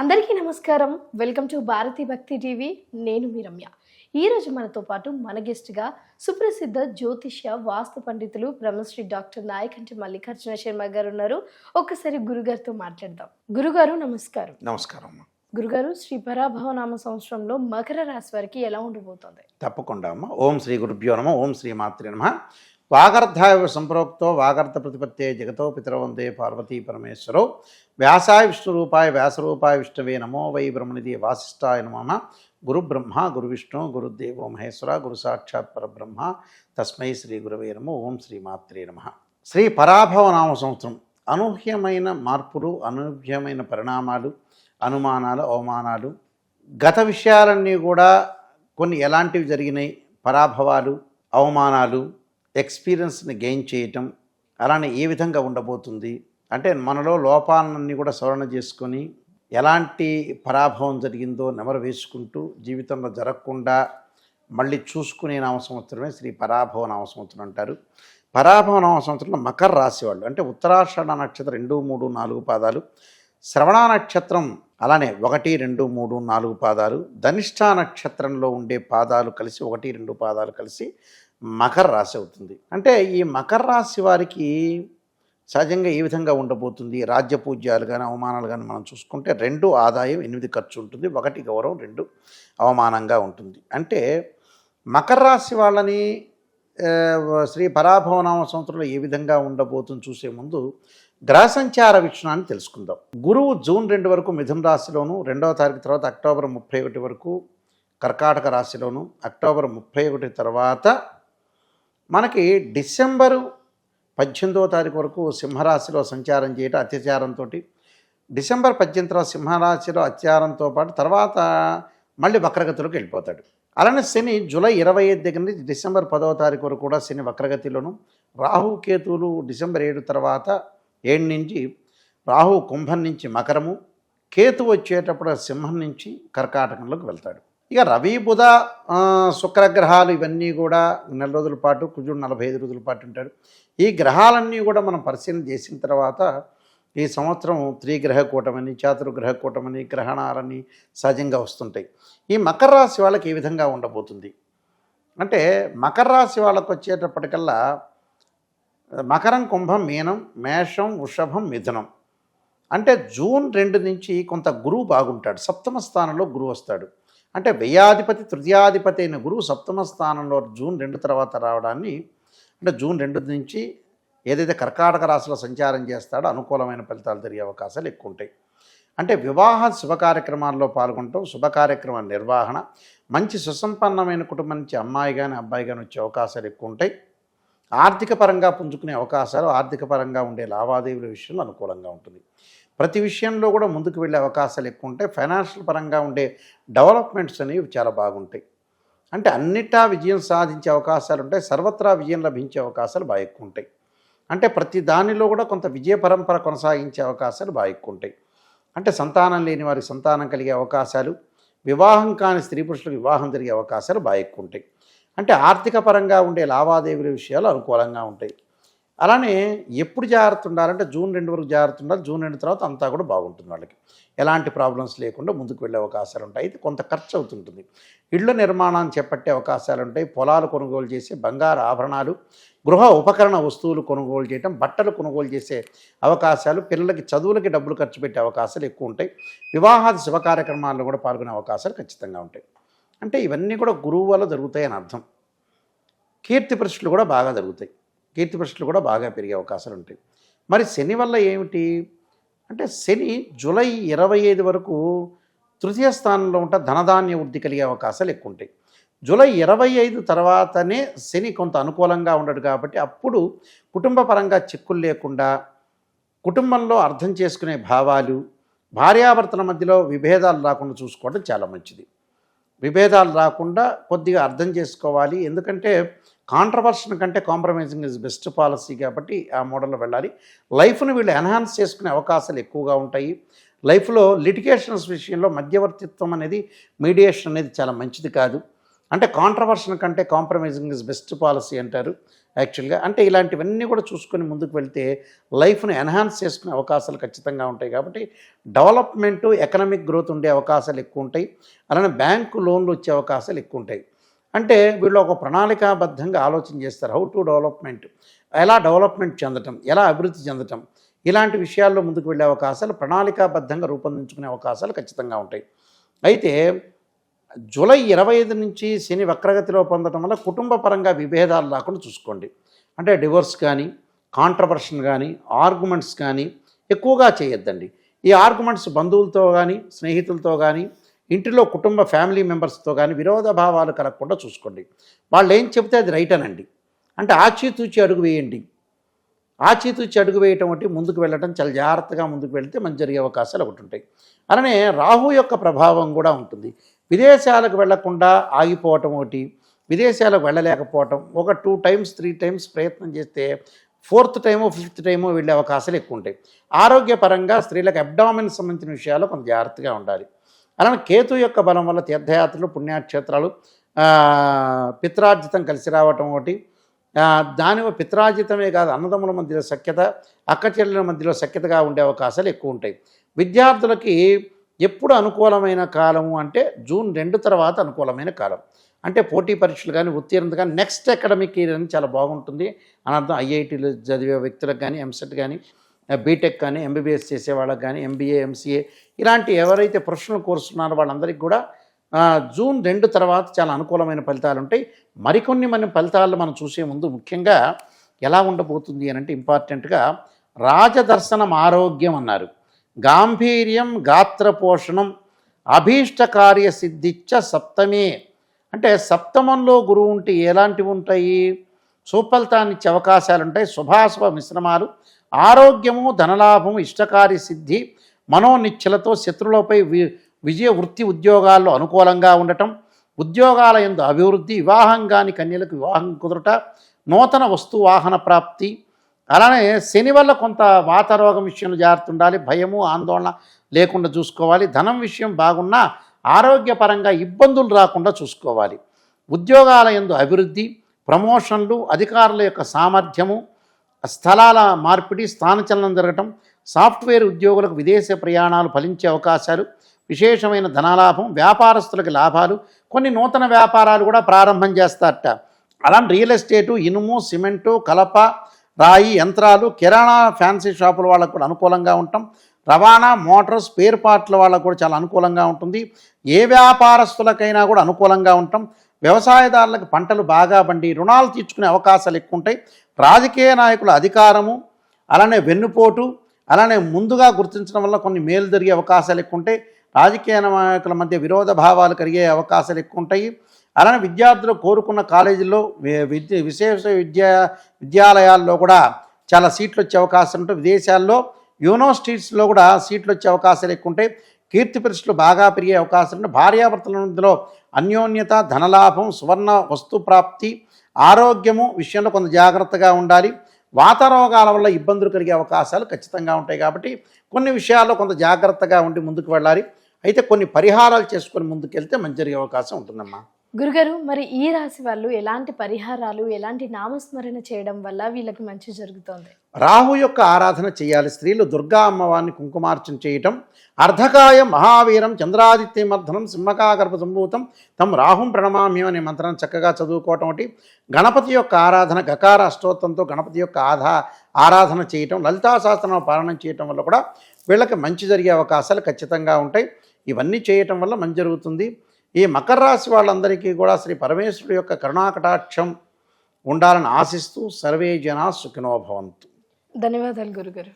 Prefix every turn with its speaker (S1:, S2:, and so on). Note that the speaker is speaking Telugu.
S1: అందరికీ నమస్కారం. వెల్కమ్ టు భారతి భక్తి టీవీ. నేను మీ రమ్య. ఈరోజు మనతో పాటు మన గెస్ట్గా సుప్రసిద్ధ జ్యోతిష్య వాస్తు పండితులు బ్రహ్మశ్రీ డాక్టర్ నాయకంటి మల్లికార్జున శర్మ గారు ఉన్నారు. ఒక్కసారి గురుగారితో మాట్లాడదాం. గురుగారు నమస్కారం.
S2: నమస్కారం.
S1: గురుగారు, శ్రీ పరాభవనామ సంవత్సరంలో మకర రాశి వారికి ఎలా ఉండబోతోంది?
S2: తప్పకుండా అమ్మ. ఓం శ్రీ గురుభ్యో నమ. ఓం శ్రీ మాత్రే నమ. వాగర్ధాయ సంప్రోక్తో వాగర్ధ ప్రతిపత్తే జగతో పితరో వందే పార్వతీ పరమేశ్వరో వ్యాసాయ విష్ణురూపాయ వ్యాసరూపాయ విష్ణవే నమో వై బ్రహ్మనిధి వాసిష్ఠాయ నమః. గురు బ్రహ్మ గురు విష్ణు గురుదేవో మహేశ్వర గురు సాక్షాత్ పరబ్రహ్మ తస్మై శ్రీ గురవే నమో. ఓం శ్రీ మాత్రే నమ. శ్రీ పరాభవనామ సంవత్సరం అనూహ్యమైన మార్పులు, అనూహ్యమైన పరిణామాలు, అనుమానాలు, అవమానాలు, గత విషయాలన్నీ కూడా కొన్ని ఎలాంటివి జరిగినాయి, పరాభవాలు, అవమానాలు, ఎక్స్పీరియన్స్ని గెయిన్ చేయటం, అలానే ఏ విధంగా ఉండబోతుంది అంటే మనలో లోపాలన్నీ కూడా సవరణ చేసుకొని ఎలాంటి పరాభవం జరిగిందో నెమరు వేసుకుంటూ జీవితంలో జరగకుండా మళ్ళీ చూసుకునే నామ సంవత్సరమే శ్రీ పరాభవ నామ సంవత్సరం అంటారు. పరాభవ నామ సంవత్సరంలో మకర రాశి వాళ్ళు అంటే ఉత్తరాషాఢ నక్షత్రం 2, 3, 4 పాదాలు, శ్రవణ నక్షత్రం అలానే 1, 2, 3, 4 పాదాలు, ధనిష్ఠా నక్షత్రంలో ఉండే పాదాలు కలిసి 1, 2 పాదాలు కలిసి మకర రాశి అవుతుంది. అంటే ఈ మకర రాశి వారికి సహజంగా ఏ విధంగా ఉండబోతుంది, రాజ్యపూజ్యాలు కానీ అవమానాలు కానీ మనం చూసుకుంటే 2 ఆదాయం 8 ఖర్చు ఉంటుంది, 1 గౌరవం 2 అవమానంగా ఉంటుంది. అంటే మకర రాశి వాళ్ళని శ్రీ పరాభవనామ సంవత్సరంలో ఏ విధంగా ఉండబోతుంది చూసే ముందు గ్రహ సంచార వీక్షణాన్ని తెలుసుకుందాం. గురువు జూన్ 2 వరకు మిథున రాశిలోను, 2వ తారీఖు తర్వాత అక్టోబర్ 31 వరకు కర్కాటక రాశిలోను, అక్టోబర్ 31 తర్వాత మనకి డిసెంబరు 18వ తారీఖు వరకు సింహరాశిలో సంచారం చేయటం అత్యచారంతో, డిసెంబర్ 18 తర్వాత సింహరాశిలో అత్యారంతో పాటు తర్వాత మళ్ళీ వక్రగతిలోకి వెళ్ళిపోతాడు. అలానే శని జూలై 25 దగ్గర నుంచి డిసెంబర్ 10వ తారీఖు వరకు కూడా శని వక్రగతిలోను, రాహు కేతువులు డిసెంబర్ 7 తర్వాత 7 నుంచి రాహు కుంభం నుంచి మకరము, కేతు వచ్చేటప్పుడు సింహం నుంచి కర్కాటకంలోకి వెళ్తాడు. ఇక రవి బుధ శుక్రగ్రహాలు ఇవన్నీ కూడా 4 రోజుల పాటు, కుజుడు 45 రోజుల పాటు ఉంటాడు. ఈ గ్రహాలన్నీ కూడా మనం పరిశీలన చేసిన తర్వాత ఈ సంవత్సరం త్రిగ్రహ కూటమని, చాతుర్గ్రహ కూటమని, గ్రహణాలని సహజంగా వస్తుంటాయి. ఈ మకర రాశి వాళ్ళకి ఏ విధంగా ఉండబోతుంది అంటే మకర రాశి వాళ్ళకు వచ్చేటప్పటికల్లా మకరం, కుంభం, మీనం, మేషం, వృషభం, మిథునం. అంటే జూన్ 2 నుంచి కొంత గురువు బాగుంటాడు, సప్తమ స్థానంలో గురువు వస్తాడు. అంటే వ్యయాధిపతి తృతీయాధిపతి అయిన గురువు సప్తమ స్థానంలో జూన్ 2 తర్వాత రావడాన్ని, అంటే జూన్ 2 నుంచి ఏదైతే కర్కాటక రాశిలో సంచారం చేస్తాడో అనుకూలమైన ఫలితాలు జరిగే అవకాశాలు ఎక్కువ ఉంటాయి. అంటే వివాహ శుభ కార్యక్రమాల్లో పాల్గొనటం, శుభ కార్యక్రమ నిర్వహణ, మంచి సుసంపన్నమైన కుటుంబం నుంచి అమ్మాయి కానీ అబ్బాయి కానీ వచ్చే అవకాశాలు ఎక్కువ ఉంటాయి. ఆర్థిక పరంగా పుంజుకునే అవకాశాలు, ఆర్థిక పరంగా ఉండే లావాదేవీల విషయంలో అనుకూలంగా ఉంటుంది. ప్రతి విషయంలో కూడా ముందుకు వెళ్ళే అవకాశాలు ఎక్కువ ఉంటాయి. ఫైనాన్షియల్ పరంగా ఉండే డెవలప్మెంట్స్ అనేవి చాలా బాగుంటాయి. అంటే అన్నిటా విజయం సాధించే అవకాశాలు ఉంటాయి, సర్వత్రా విజయం లభించే అవకాశాలు బాగా ఎక్కువ ఉంటాయి. అంటే ప్రతి దానిలో కూడా కొంత విజయ పరంపర కొనసాగించే అవకాశాలు బాగా ఎక్కువ ఉంటాయి. అంటే సంతానం లేని వారికి సంతానం కలిగే అవకాశాలు, వివాహం కాని స్త్రీ పురుషులకు వివాహం జరిగే అవకాశాలు బాగా ఎక్కువ ఉంటాయి. అంటే ఆర్థిక పరంగా ఉండే లావాదేవీల విషయాలు అనుకూలంగా ఉంటాయి. అలానే ఎప్పుడు జాగ్రత్త ఉండాలంటే జూన్ 2 వరకు జాగ్రత్త ఉండాలి. జూన్ 2 తర్వాత అంతా కూడా బాగుంటుంది, వాళ్ళకి ఎలాంటి ప్రాబ్లమ్స్ లేకుండా ముందుకు వెళ్ళే అవకాశాలు ఉంటాయి. అయితే కొంత ఖర్చు అవుతుంటుంది. ఇళ్ల నిర్మాణాన్ని చేపట్టే అవకాశాలు ఉంటాయి. పొలాలు కొనుగోలు చేసి, బంగారు ఆభరణాలు, గృహ ఉపకరణ వస్తువులు కొనుగోలు చేయటం, బట్టలు కొనుగోలు చేసే అవకాశాలు, పిల్లలకి చదువులకి డబ్బులు ఖర్చు పెట్టే అవకాశాలు ఎక్కువ ఉంటాయి. వివాహాది శుభ కార్యక్రమాల్లో కూడా పాల్గొనే అవకాశాలు ఖచ్చితంగా ఉంటాయి. అంటే ఇవన్నీ కూడా గురువు వల్ల జరుగుతాయని అర్థం. కీర్తి ప్రతిష్టలు కూడా బాగా జరుగుతాయి, కీర్తి ప్రతిష్టలు కూడా బాగా పెరిగే అవకాశాలు ఉంటాయి. మరి శని వల్ల ఏమిటి అంటే శని జూలై 25 వరకు తృతీయ స్థానంలో ఉంటే ధనధాన్య వృద్ధి కలిగే అవకాశాలు ఎక్కువ ఉంటాయి. జూలై 25 తర్వాతనే శని కొంత అనుకూలంగా ఉండడు కాబట్టి అప్పుడు కుటుంబ పరంగా చిక్కులు లేకుండా, కుటుంబంలో అర్థం చేసుకునే భావాలు, భార్యాభర్తల మధ్యలో విభేదాలు రాకుండా చూసుకోవడం చాలా మంచిది. విభేదాలు రాకుండా కొద్దిగా అర్థం చేసుకోవాలి. ఎందుకంటే కాంట్రవర్షన్ కంటే కాంప్రమైజింగ్ ఇస్ బెస్ట్ పాలసీ కాబట్టి ఆ మోడల్లో వెళ్ళాలి. లైఫ్ను వీళ్ళు ఎన్హాన్స్ చేసుకునే అవకాశాలు ఎక్కువగా ఉంటాయి. లైఫ్లో లిటిగేషన్స్ విషయంలో మధ్యవర్తిత్వం అనేది, మీడియేషన్ అనేది చాలా మంచిది కాదు. అంటే కాంట్రవర్షన్ కంటే కాంప్రమైజింగ్ ఇస్ బెస్ట్ పాలసీ అంటారు. యాక్చువల్గా. అంటే ఇలాంటివన్నీ కూడా చూసుకొని ముందుకు వెళ్తే లైఫ్ను ఎన్హాన్స్ చేసుకునే అవకాశాలు ఖచ్చితంగా ఉంటాయి. కాబట్టి డెవలప్మెంటు, ఎకనామిక్ గ్రోత్ ఉండే అవకాశాలు ఎక్కువ ఉంటాయి. అలానే బ్యాంకు లోన్లు వచ్చే అవకాశాలు ఎక్కువ ఉంటాయి. అంటే వీళ్ళు ఒక ప్రణాళికాబద్ధంగా ఆలోచన చేస్తారు. హౌ టు డెవలప్మెంట్, ఎలా డెవలప్మెంట్ చెందటం, ఎలా అభివృద్ధి చెందటం, ఇలాంటి విషయాల్లో ముందుకు వెళ్ళే అవకాశాలు, ప్రణాళికాబద్ధంగా రూపొందించుకునే అవకాశాలు ఖచ్చితంగా ఉంటాయి. అయితే జూలై 25 నుంచి శని వక్రగతిలో పొందడం వల్ల కుటుంబ పరంగా విభేదాలు రాకుండా చూసుకోండి. అంటే డివోర్స్ కానీ, కాంట్రవర్షన్ కానీ, ఆర్గ్యుమెంట్స్ కానీ ఎక్కువగా చేయొద్దండి. ఈ ఆర్గ్యుమెంట్స్ బంధువులతో కానీ, స్నేహితులతో కానీ, ఇంటిలో కుటుంబ ఫ్యామిలీ మెంబర్స్తో కానీ విరోధ భావాలు కలగకుండా చూసుకోండి. వాళ్ళు ఏం చెబితే అది రైట్ అనండి. అంటే ఆచితూచి అడుగు వేయండి. ఆచితూచి అడుగు వేయటం ఒకటి, ముందుకు వెళ్ళటం చాలా జాగ్రత్తగా ముందుకు వెళితే మంచి జరిగే అవకాశాలు ఒకటి ఉంటాయి. అలానే రాహు యొక్క ప్రభావం కూడా ఉంటుంది. విదేశాలకు వెళ్లకుండా ఆగిపోవటం ఒకటి, విదేశాలకు వెళ్ళలేకపోవటం, ఒక 2 times 3 times ప్రయత్నం చేస్తే 4th టైమో 5th టైమో వెళ్ళే అవకాశాలు ఎక్కువ ఉంటాయి. ఆరోగ్యపరంగా స్త్రీలకు అబ్డామిన్ సంబంధించిన విషయాల్లో కొంత జాగ్రత్తగా ఉండాలి. అలానే కేతు యొక్క బలం వల్ల తీర్థయాత్రలు, పుణ్యక్షేత్రాలు, పిత్రార్జితం కలిసి రావటం ఒకటి, దాని పిత్రార్జితమే కాదు, అన్నదమ్ముల మధ్యలో సఖ్యత, అక్క చెల్లెల మధ్యలో సఖ్యతగా ఉండే అవకాశాలు ఎక్కువ ఉంటాయి. విద్యార్థులకి ఎప్పుడు అనుకూలమైన కాలము అంటే జూన్ 2 తర్వాత అనుకూలమైన కాలం. అంటే పోటీ పరీక్షలు కానీ, ఉత్తీర్ణత కానీ, నెక్స్ట్ అకాడమిక్ ఇయర్ అని చాలా బాగుంటుంది అని అర్థం. ఐఐటీలు చదివే వ్యక్తులకు కానీ, ఎంసెట్ కానీ, బీటెక్ కానీ, ఎంబీబీఎస్ చేసే వాళ్ళకి కానీ, ఎంబీఏ, ఎంసీఏ ఇలాంటి ఎవరైతే ప్రొఫెషనల్ కోర్సు ఉన్నారో వాళ్ళందరికీ కూడా జూన్ 2 తర్వాత చాలా అనుకూలమైన ఫలితాలు ఉంటాయి. మన ఫలితాలు మనం చూసే ముందు ముఖ్యంగా ఎలా ఉండబోతుంది అని అంటే ఇంపార్టెంట్గా రాజదర్శనం ఆరోగ్యం అన్నారు. గాంభీర్యం గాత్రపోషణం అభీష్టకార్య సిద్ధిచ్చ సప్తమే. అంటే సప్తమంలో గురువు ఉంటే ఎలాంటివి ఉంటాయి? సుఫలితాన్ని ఇచ్చే అవకాశాలు ఉంటాయి. శుభాశుభ మిశ్రమాలు, ఆరోగ్యము, ధనలాభము, ఇష్టకార్య సిద్ధి, మనోనిశ్చలతో శత్రువులపై విజయ, వృత్తి ఉద్యోగాల్లో అనుకూలంగా ఉండటం, ఉద్యోగాల యందు అభివృద్ధి, వివాహం కాని కన్యలకు వివాహం కుదురట, నూతన వస్తు వాహన ప్రాప్తి. అలానే శని వల్ల కొంత వాతరోగం విషయంలో జాగ్రత్త ఉండాలి. భయము, ఆందోళన లేకుండా చూసుకోవాలి. ధనం విషయం బాగున్నా ఆరోగ్యపరంగా ఇబ్బందులు రాకుండా చూసుకోవాలి. ఉద్యోగాల యందు అభివృద్ధి, ప్రమోషన్లు, అధికారుల యొక్క సామర్థ్యము, స్థలాల మార్పిడి, స్థానచలనం జరగటం, సాఫ్ట్వేర్ ఉద్యోగులకు విదేశ ప్రయాణాలు ఫలించే అవకాశాలు, విశేషమైన ధనలాభం, వ్యాపారస్తులకు లాభాలు, కొన్ని నూతన వ్యాపారాలు కూడా ప్రారంభం చేస్తారట. అలానే రియల్ ఎస్టేటు, ఇనుము, సిమెంటు, కలప, రాయి, యంత్రాలు, కిరాణా, ఫ్యాన్సీ షాపుల వాళ్ళకు కూడా అనుకూలంగా ఉంటాం. రవాణా, మోటార్, స్పేర్ పార్ట్ల వాళ్ళకు కూడా చాలా అనుకూలంగా ఉంటుంది. ఏ వ్యాపారస్తులకైనా కూడా అనుకూలంగా ఉంటాం. వ్యవసాయదారులకు పంటలు బాగా పండి రుణాలు తీర్చుకునే అవకాశాలు ఎక్కువ ఉంటాయి. రాజకీయ నాయకుల అధికారము, అలానే వెన్నుపోటు, అలానే ముందుగా గుర్తించడం వల్ల కొన్ని మేలు జరిగే అవకాశాలు ఎక్కువ ఉంటాయి. రాజకీయ నాయకుల మధ్య విరోధ భావాలు కలిగే అవకాశాలు ఎక్కువ ఉంటాయి. అలానే విద్యార్థులు కోరుకున్న కాలేజీల్లో, విశేష విద్యాలయాల్లో కూడా చాలా సీట్లు వచ్చే అవకాశం ఉంటాయి. విదేశాల్లో యూనివర్సిటీస్లో కూడా సీట్లు వచ్చే అవకాశాలు ఎక్కువ ఉంటాయి. కీర్తి ప్రతిష్టలు బాగా పెరిగే అవకాశం ఉంటాయి. భార్యాభర్తల మధ్యలో అన్యోన్యత, ధనలాభం, సువర్ణ వస్తు ప్రాప్తి, ఆరోగ్యము విషయంలో కొంత జాగ్రత్తగా ఉండాలి. వాతరోగాల వల్ల ఇబ్బందులు కలిగే అవకాశాలు ఖచ్చితంగా ఉంటాయి. కాబట్టి కొన్ని విషయాల్లో కొంత జాగ్రత్తగా ఉండి ముందుకు వెళ్ళాలి. అయితే కొన్ని పరిహారాలు చేసుకొని ముందుకెళ్తే మంచి జరిగే అవకాశం ఉంటుందమ్మా.
S1: గురుగారు, మరి ఈ రాశి వాళ్ళు ఎలాంటి పరిహారాలు, ఎలాంటి నామస్మరణ చేయడం వల్ల వీళ్ళకి మంచి జరుగుతుంది?
S2: రాహు యొక్క ఆరాధన చేయాలి. స్త్రీలు దుర్గా అమ్మవారిని కుంకుమార్చన చేయటం, అర్ధకాయం మహావీరం చంద్రాదిత్యమర్ధనం సింహకాగర్భ సంభూతం తం రాహుం ప్రణమామ్యం అనే మంత్రాన్ని చక్కగా చదువుకోవటం ఒకటి. గణపతి యొక్క ఆరాధన, గకార అష్టోత్తంతో గణపతి యొక్క ఆరాధన చేయటం, లలితా సహస్రనామ పారాయణం చేయటం వల్ల కూడా వీళ్ళకి మంచి జరిగే అవకాశాలు ఖచ్చితంగా ఉంటాయి. ఇవన్నీ చేయటం వల్ల మంచి జరుగుతుంది. ఈ మకర రాశి వాళ్ళందరికీ కూడా శ్రీ పరమేశ్వరుడు యొక్క కరుణాకటాక్షం ఉండాలని ఆశిస్తూ సర్వే జనా సుఖినో భవంతు.
S1: ధన్యవాదాలు గురుగారు.